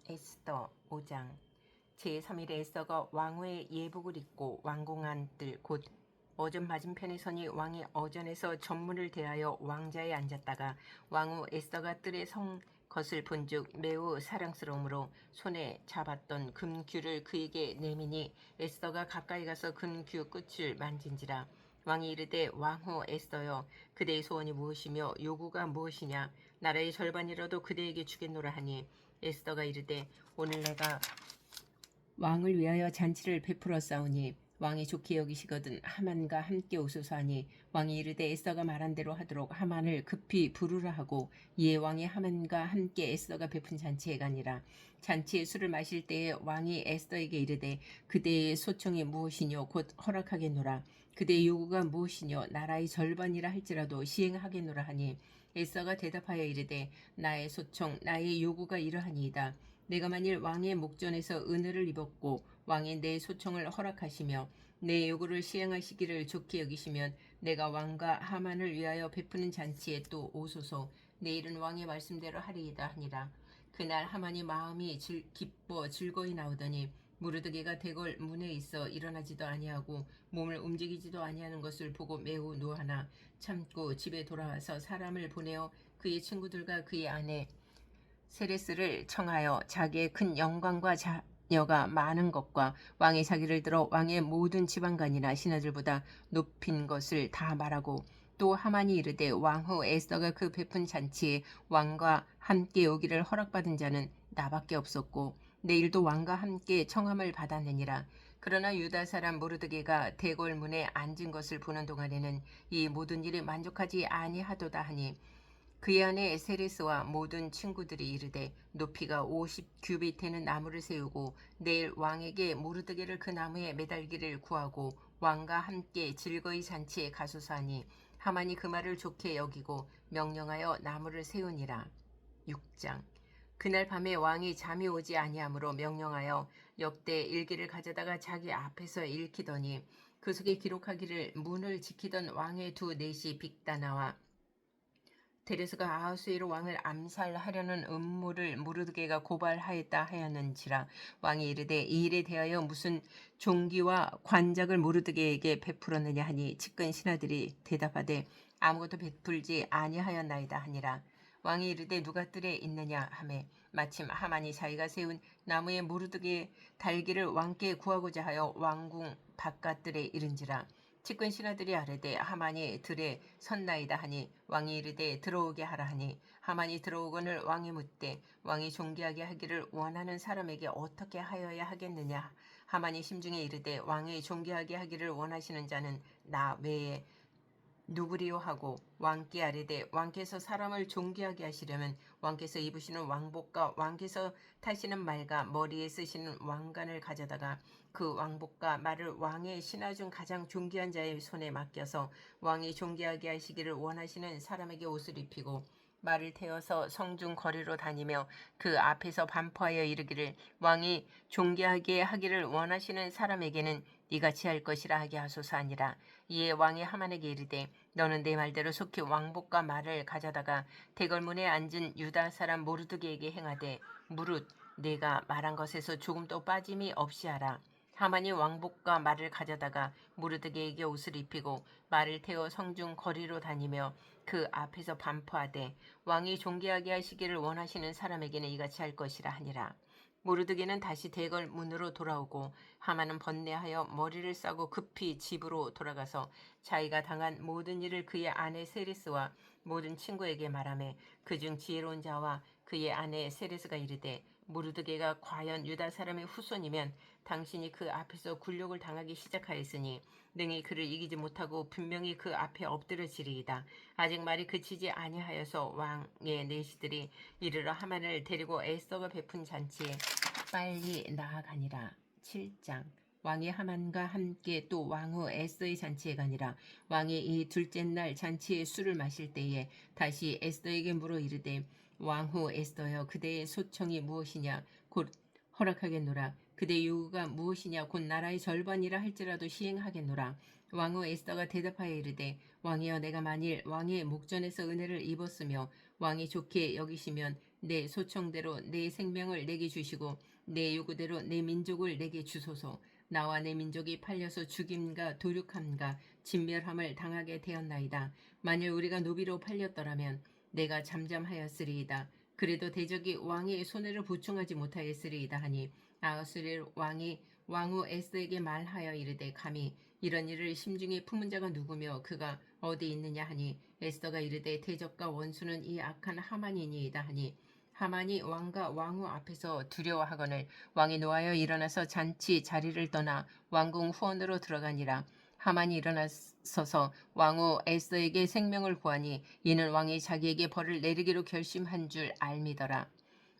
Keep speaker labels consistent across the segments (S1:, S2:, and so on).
S1: 에스더 5장 제3일에 에스더가 왕후의 예복을 입고 왕궁안 뜰 곧 어전 맞은편에 서니 왕이 어전에서 전문을 대하여 왕자에 앉았다가 왕후 에스더가 뜰에 선 것을 본즉 매우 사랑스러움으로 손에 잡았던 금규를 그에게 내미니 에스더가 가까이 가서 금규 끝을 만진지라. 왕이 이르되 왕후 에스더여 그대의 소원이 무엇이며 요구가 무엇이냐 나라의 절반이라도 그대에게 주겠노라 하니 에스더가 이르되 오늘 내가 왕을 위하여 잔치를 베풀어 싸우니 왕이 좋게 여기시거든 하만과 함께 오소서 하니 왕이 이르되 에스더가 말한 대로 하도록 하만을 급히 부르라 하고 이에 왕이 하만과 함께 에스더가 베푼 잔치에 가니라. 잔치에 술을 마실 때에 왕이 에스더에게 이르되 그대의 소청이 무엇이뇨 곧 허락하겠노라. 그대의 요구가 무엇이뇨 나라의 절반이라 할지라도 시행하겠노라 하니 에스더가 대답하여 이르되 나의 소청 나의 요구가 이러하니이다. 내가 만일 왕의 목전에서 은혜를 입었고 왕이 내 소청을 허락하시며 내 요구를 시행하시기를 좋게 여기시면 내가 왕과 하만을 위하여 베푸는 잔치에 또 오소서. 내일은 왕의 말씀대로 하리이다 하니라. 그날 하만이 마음이 기뻐 즐거이 나오더니 무르드게가 대궐 문에 있어 일어나지도 아니하고 몸을 움직이지도 아니하는 것을 보고 매우 노하나 참고 집에 돌아와서 사람을 보내어 그의 친구들과 그의 아내 세레스를 청하여 자기의 큰 영광과 자녀가 많은 것과 왕이 자기를 들어 왕의 모든 지방간이나 신하들보다 높인 것을 다 말하고 또 하만이 이르되 왕후 에스더가 그 베푼 잔치에 왕과 함께 오기를 허락받은 자는 나밖에 없었고 내일도 왕과 함께 청함을 받았느니라. 그러나 유다 사람 모르드게가 대궐 문에 앉은 것을 보는 동안에는 이 모든 일이 만족하지 아니하도다 하니 그의 아내 세레스와 모든 친구들이 이르되 높이가 50규빗 되는 나무를 세우고 내일 왕에게 모르드게를 그 나무에 매달기를 구하고 왕과 함께 즐거이 잔치에 가소서 하니 하만이 그 말을 좋게 여기고 명령하여 나무를 세우니라. 6장 그날 밤에 왕이 잠이 오지 아니하므로 명령하여 역대 일기를 가져다가 자기 앞에서 읽히더니 그 속에 기록하기를 문을 지키던 왕의 두 넷이 빅다나와 데레스가 아하수에로 왕을 암살하려는 음모를 모르드게가 고발하였다 하였는지라. 왕이 이르되 이 일에 대하여 무슨 종기와 관작을 모르드게에게 베풀었느냐 하니 측근 신하들이 대답하되 아무것도 베풀지 아니하였나이다 하니라. 왕이 이르되 누가 뜰에 있느냐 하매 마침 하만이 자기가 세운 나무에 모르드게 달기를 왕께 구하고자 하여 왕궁 바깥들에 이른지라. 측근 신하들이 아뢰되 하만이 들에 섰나이다 하니 왕이 이르되 들어오게 하라 하니 하만이 들어오거늘 왕이 묻되 왕이 존귀하게 하기를 원하는 사람에게 어떻게 하여야 하겠느냐. 하만이 심중에 이르되 왕이 존귀하게 하기를 원하시는 자는 나 외에 누구리요 하고 왕께 아뢰되 왕께서 사람을 존귀하게 하시려면 왕께서 입으시는 왕복과 왕께서 타시는 말과 머리에 쓰시는 왕관을 가져다가 그 왕복과 말을 왕의 신하 중 가장 존귀한 자의 손에 맡겨서 왕이 존귀하게 하시기를 원하시는 사람에게 옷을 입히고 말을 태워서 성중 거리로 다니며 그 앞에서 반포하여 이르기를 왕이 존귀하게 하기를 원하시는 사람에게는 이같이 할 것이라 하게 하소서 하니라. 이에 왕이 하만에게 이르되 너는 내 말대로 속히 왕복과 말을 가져다가 대궐문에 앉은 유다 사람 모르드게에게 행하되 무릇 내가 말한 것에서 조금도 빠짐이 없이 하라. 하만이 왕복과 말을 가져다가 모르드게에게 옷을 입히고 말을 태워 성중 거리로 다니며 그 앞에서 반포하되 왕이 존귀하게 하시기를 원하시는 사람에게는 이같이 할 것이라 하니라. 모르드게는 다시 대궐 문으로 돌아오고 하만은 번뇌하여 머리를 싸고 급히 집으로 돌아가서 자기가 당한 모든 일을 그의 아내 세레스와 모든 친구에게 말하며 그중 지혜로운 자와 그의 아내 세레스가 이르되 모르드게가 과연 유다 사람의 후손이면 당신이 그 앞에서 굴욕을 당하기 시작하였으니 능히 그를 이기지 못하고 분명히 그 앞에 엎드려지리이다. 아직 말이 그치지 아니하여서 왕의 내시들이 이르러 하만을 데리고 에스더가 베푼 잔치에 빨리 나아가니라. 7장 왕이 하만과 함께 또 왕후 에스더의 잔치에 가니라. 왕이 이 둘째 날 잔치에 술을 마실 때에 다시 에스더에게 물어 이르되 왕후 에스더여 그대의 소청이 무엇이냐 곧 허락하겠노라. 그대의 요구가 무엇이냐 곧 나라의 절반이라 할지라도 시행하겠노라. 왕후 에스더가 대답하여 이르되 왕이여 내가 만일 왕의 목전에서 은혜를 입었으며 왕이 좋게 여기시면 내 소청대로 내 생명을 내게 주시고 내 요구대로 내 민족을 내게 주소서. 나와 내 민족이 팔려서 죽임과 도륙함과 진멸함을 당하게 되었나이다. 만일 우리가 노비로 팔렸더라면 내가 잠잠하였으리이다. 그래도 대적이 왕의 손해를 보충하지 못하였으리이다 하니 아하수엘 왕이 왕후 에스더에게 말하여 이르되 감히 이런 일을 심중에 품은 자가 누구며 그가 어디 있느냐 하니 에스더가 이르되 대적과 원수는 이 악한 하만이니이다 하니 하만이 왕과 왕후 앞에서 두려워하거늘 왕이 노하여 일어나서 잔치 자리를 떠나 왕궁 후원으로 들어가니라. 하만이 일어나서서 왕후 에스더에게 생명을 구하니 이는 왕이 자기에게 벌을 내리기로 결심한 줄 알미더라.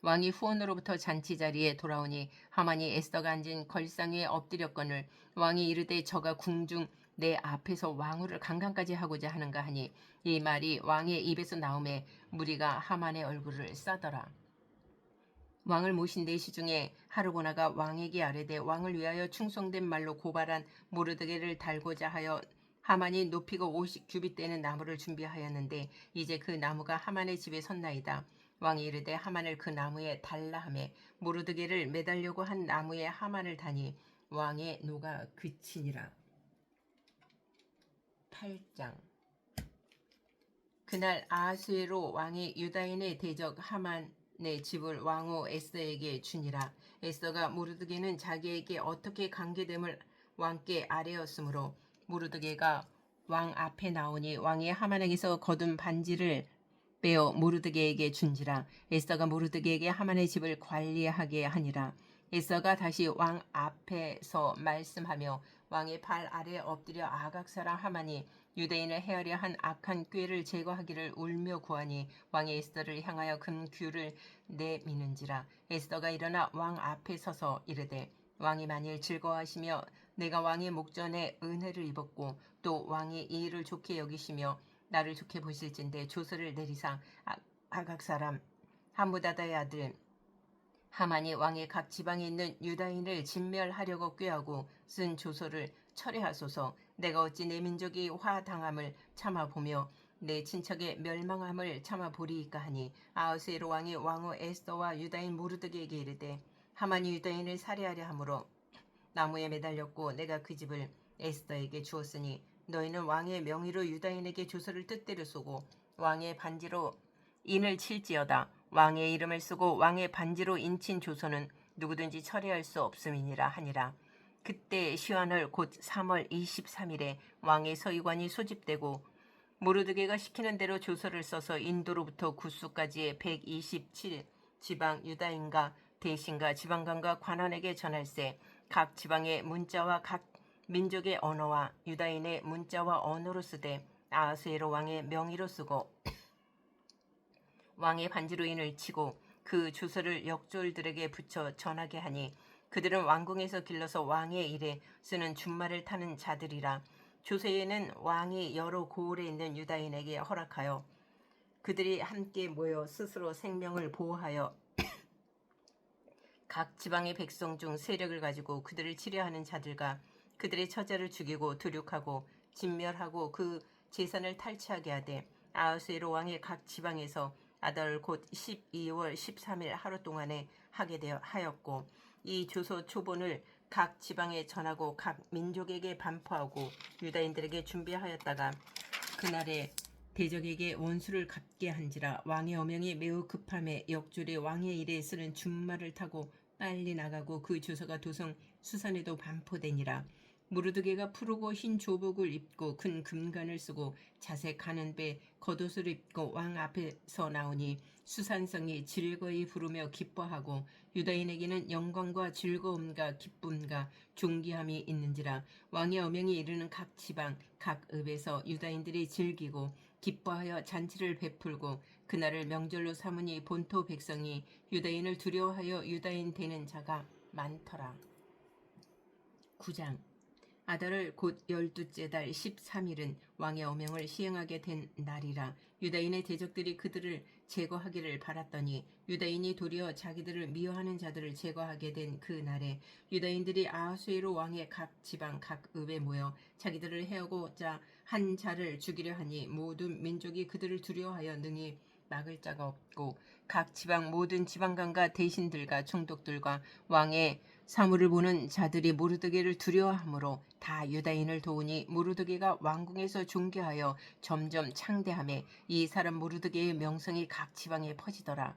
S1: 왕이 후원으로부터 잔치 자리에 돌아오니 하만이 에스더가 앉은 걸상 위에 엎드렸거늘 왕이 이르되 저가 궁중 내 앞에서 왕후를 강간까지 하고자 하는가 하니 이 말이 왕의 입에서 나오매 무리가 하만의 얼굴을 싸더라. 왕을 모신 내시 중에 하르고나가 왕에게 아뢰되 왕을 위하여 충성된 말로 고발한 모르드게를 달고자 하여 하만이 높이고 50규빗 되는 나무를 준비하였는데 이제 그 나무가 하만의 집에 섰나이다. 왕이 이르되 하만을 그 나무에 달라 하매 모르드게를 매달려고 한 나무에 하만을 다니 왕의 노가 그치니라. 8장. 그날 아하수에로 왕이 유다인의 대적 하만의 집을 왕후 에스더에게 주니라. 에스더가 모르드게는 자기에게 어떻게 관계됨을 왕께 아뢰었으므로 모르드게가 왕 앞에 나오니 왕이 하만에게서 거둔 반지를 빼어 모르드게에게 준지라. 에스더가 모르드게에게 하만의 집을 관리하게 하니라. 에스더가 다시 왕 앞에서 말씀하며 왕의 발 아래 엎드려 아각 사람 하만이 유대인을 해하려 한 악한 꾀를 제거하기를 울며 구하니 왕이 에스더를 향하여 금규를 내미는지라. 에스더가 일어나 왕 앞에 서서 이르되 왕이 만일 즐거워하시며 내가 왕의 목전에 은혜를 입었고 또 왕이 이 일을 좋게 여기시며 나를 좋게 보실진대 조서를 내리사 아각 사람 하무다다의 아들 하만이 왕의 각 지방에 있는 유다인을 진멸하려고 꾀하고 쓴 조서를 철회하소서. 내가 어찌 내 민족이 화당함을 참아보며 내 친척의 멸망함을 참아보리이까 하니 아하수에로 왕이 왕후 에스더와 유다인 모르드게에게 이르되 하만이 유다인을 살해하려 함으로 나무에 매달렸고 내가 그 집을 에스더에게 주었으니 너희는 왕의 명의로 유다인에게 조서를 뜻대로 쏘고 왕의 반지로 인을 칠지어다. 왕의 이름을 쓰고 왕의 반지로 인친 조서는 누구든지 철회할 수 없음이니라 하니라. 그때 시환월 곧 3월 23일에 왕의 서기관이 소집되고 모르드게가 시키는 대로 조서를 써서 인도로부터 구스까지의 127 지방 유다인과 대신과 지방관과 관원에게 전할세. 각 지방의 문자와 각 민족의 언어와 유다인의 문자와 언어로 쓰되 아하수에로 왕의 명의로 쓰고 왕의 반지로 인을 치고 그 주소를 역졸들에게 붙여 전하게 하니 그들은 왕궁에서 길러서 왕의 일에 쓰는 준말을 타는 자들이라. 조서에는 왕이 여러 고을에 있는 유다인에게 허락하여 그들이 함께 모여 스스로 생명을 보호하여 각 지방의 백성 중 세력을 가지고 그들을 치려하는 자들과 그들의 처자를 죽이고 도륙하고 진멸하고 그 재산을 탈취하게 하되 아하수에로 왕의 각 지방에서 아달 곧 12월 13일 하루 동안에 하게 하였고 이 조서 초본을 각 지방에 전하고 각 민족에게 반포하고 유다인들에게 준비하였다가 그날에 대적에게 원수를 갚게 한지라. 왕의 어명이 매우 급함에 역졸이 왕의 일에 쓰는 준말을 타고 빨리 나가고 그 조서가 도성 수산에도 반포되니라. 무르드게가 푸르고 흰 조복을 입고 큰 금관을 쓰고 자색 가는 배 겉옷을 입고 왕 앞에서 나오니 수산성이 즐거이 부르며 기뻐하고 유다인에게는 영광과 즐거움과 기쁨과 존귀함이 있는지라. 왕의 어명이 이르는 각 지방 각 읍에서 유다인들이 즐기고 기뻐하여 잔치를 베풀고 그날을 명절로 삼으니 본토 백성이 유다인을 두려워하여 유다인 되는 자가 많더라. 9장. 아달을 곧 12째 달 13일은 왕의 어명을 시행하게 된 날이라. 유다인의 대적들이 그들을 제거하기를 바랐더니 유다인이 도리어 자기들을 미워하는 자들을 제거하게 된 그 날에 유다인들이 아하수에로 왕의 각 지방 각 읍에 모여 자기들을 해오고자 한 자를 죽이려 하니 모든 민족이 그들을 두려워하여 능히 막을 자가 없고 각 지방 모든 지방관과 대신들과 총독들과 왕의 사물을 보는 자들이 모르드게를 두려워하므로 다 유다인을 도우니 모르드게가 왕궁에서 존귀하여 점점 창대하며 이 사람 모르드게의 명성이 각 지방에 퍼지더라.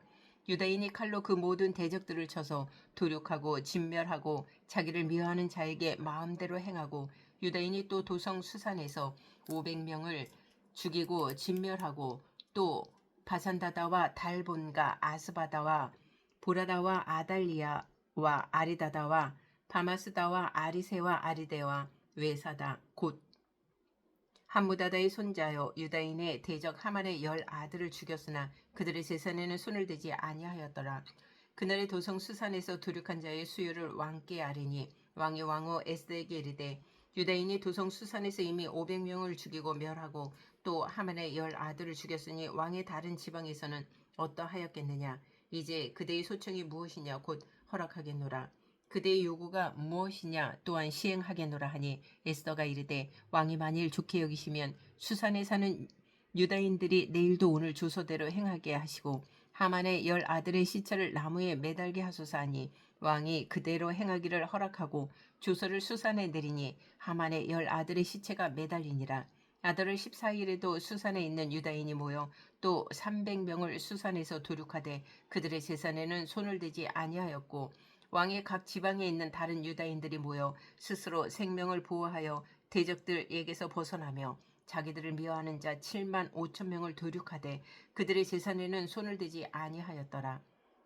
S1: 유다인이 칼로 그 모든 대적들을 쳐서 도륙하고 진멸하고 자기를 미워하는 자에게 마음대로 행하고 유다인이 또 도성 수산에서 500명을 죽이고 진멸하고 또 바산다다와 달본과 아스바다와 보라다와 아달리아와 아리다다와 바마스다와 아리세와 아리데와 외사다 곧 함무다다의 손자여 유다인의 대적 하만의 10아들을 죽였으나 그들의 재산에는 손을 대지 아니하였더라. 그날의 도성 수산에서 도륙한 자의 수요를 왕께 아뢰니 왕이 왕후 에스더에게 이르되 유다인이 도성 수산에서 이미 500명을 죽이고 멸하고 또 하만의 10아들을 죽였으니 왕의 다른 지방에서는 어떠하였겠느냐. 이제 그대의 소청이 무엇이냐 곧 허락하겠노라. 그대의 요구가 무엇이냐 또한 시행하겠노라 하니 에스더가 이르되 왕이 만일 좋게 여기시면 수산에 사는 유다인들이 내일도 오늘 주소대로 행하게 하시고 하만의 10아들의 시체를 나무에 매달게 하소서 하니 왕이 그대로 행하기를 허락하고 조서를 수산에 내리니 하만의 10아들의 시체가 매달리니라. 아달월 14일에도 수산에 있는 유다인이 모여 또 300명을 수산에서 도륙하되 그들의 재산에는 손을 대지 아니하였고 왕의 각 지방에 있는 다른 유다인들이 모여 스스로 생명을 보호하여 대적들에게서 벗어나며 자기들을 미워하는 자 7만 5천 명을 도륙하되 그들의 재산에는 손을 대지 아니하였더라.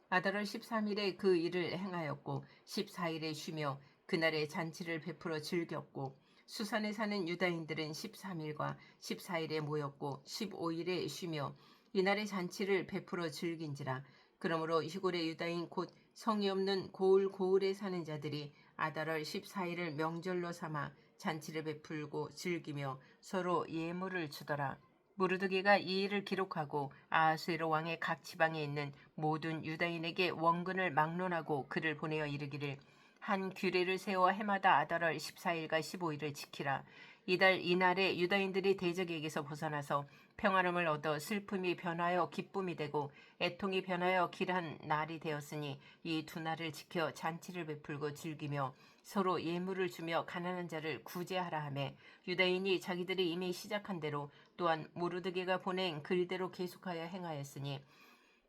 S1: 아달월 13일에 그 일을 행하였고 14일에 쉬며 그날에 잔치를 베풀어 즐겼고 수산에 사는 유다인들은 13일과 14일에 모였고 15일에 쉬며 이날의 잔치를 베풀어 즐긴지라. 그러므로 시골의 유다인 곧 성이 없는 고을에 사는 자들이 아달월 14일을 명절로 삼아 잔치를 베풀고 즐기며 서로 예물을 주더라. 모르드게가 이 일을 기록하고 아하수에로 왕의 각 지방에 있는 모든 유다인에게 원근을 막론하고 그를 보내어 이르기를 한 규례를 세워 해마다 아달월 14일과 15일을 지키라. 이날에 유다인들이 대적에게서 벗어나서 평안함을 얻어 슬픔이 변하여 기쁨이 되고 애통이 변하여 길한 날이 되었으니 이 두 날을 지켜 잔치를 베풀고 즐기며 서로 예물을 주며 가난한 자를 구제하라 하며 유다인이 자기들이 이미 시작한 대로 또한 모르드게가 보낸 글대로 계속하여 행하였으니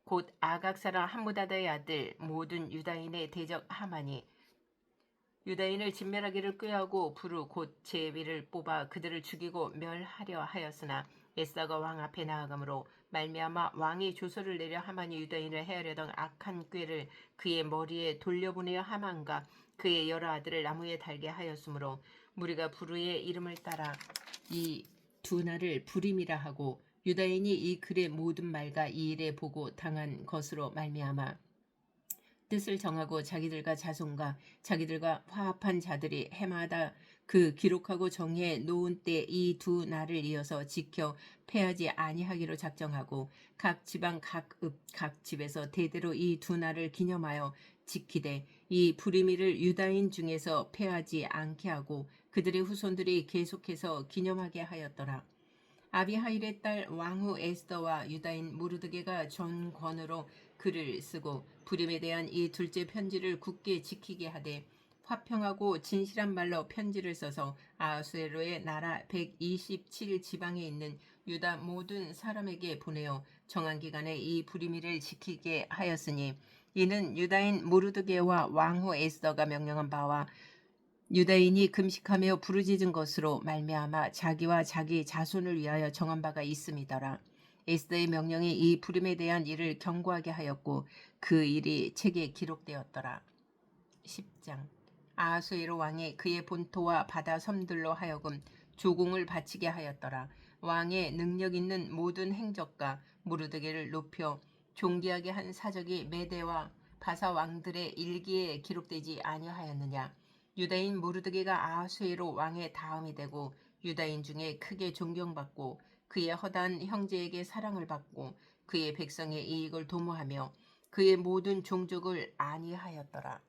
S1: 곧 아각 사람 함무다다의 아들 모든 유다인의 대적 하만이 유다인을 진멸하기를 꾀하고 부르 곧 제비를 뽑아 그들을 죽이고 멸하려 하였으나 에스더가 왕 앞에 나아가므로 말미암아 왕이 조서를 내려 하만이 유다인을 해하려던 악한 꾀를 그의 머리에 돌려보내어 하만과 그의 여러 아들을 나무에 달게 하였으므로 무리가 부르의 이름을 따라 이 두 날을 부림이라 하고 유다인이 이 글의 모든 말과 이 일에 보고 당한 것으로 말미암아 뜻을 정하고 자기들과 자손과 자기들과 화합한 자들이 해마다 그 기록하고 정해 놓은 때 이 두 날을 이어서 지켜 패하지 아니하기로 작정하고 각 지방 각 집에서 대대로 이 두 날을 기념하여 지키되 이 부리미를 유다인 중에서 패하지 않게 하고 그들의 후손들이 계속해서 기념하게 하였더라. 아비하일의 딸 왕후 에스더와 유다인 모르드게가 전권으로 글을 쓰고 부림에 대한 이 둘째 편지를 굳게 지키게 하되 화평하고 진실한 말로 편지를 써서 아하수에로의 나라 127 지방에 있는 유다 모든 사람에게 보내어 정한 기간에 이 부리미를 지키게 하였으니 이는 유다인 모르드게와 왕후 에스더가 명령한 바와 유다인이 금식하며 부르짖은 것으로 말미암아 자기와 자기 자손을 위하여 정한 바가 있음이더라. 에스더의 명령이 이 부림에 대한 일을 경고하게 하였고 그 일이 책에 기록되었더라. 10장 아하수에로 왕이 그의 본토와 바다 섬들로 하여금 조공을 바치게 하였더라. 왕의 능력 있는 모든 행적과 모르드게를 높여 존귀하게 한 사적이 메대와 바사 왕들의 일기에 기록되지 아니하였느냐. 유다인 모르드게가 아하수에로 왕의 다음이 되고 유다인 중에 크게 존경받고 그의 허다한 형제에게 사랑을 받고 그의 백성의 이익을 도모하며 그의 모든 종족을 안위하였더라.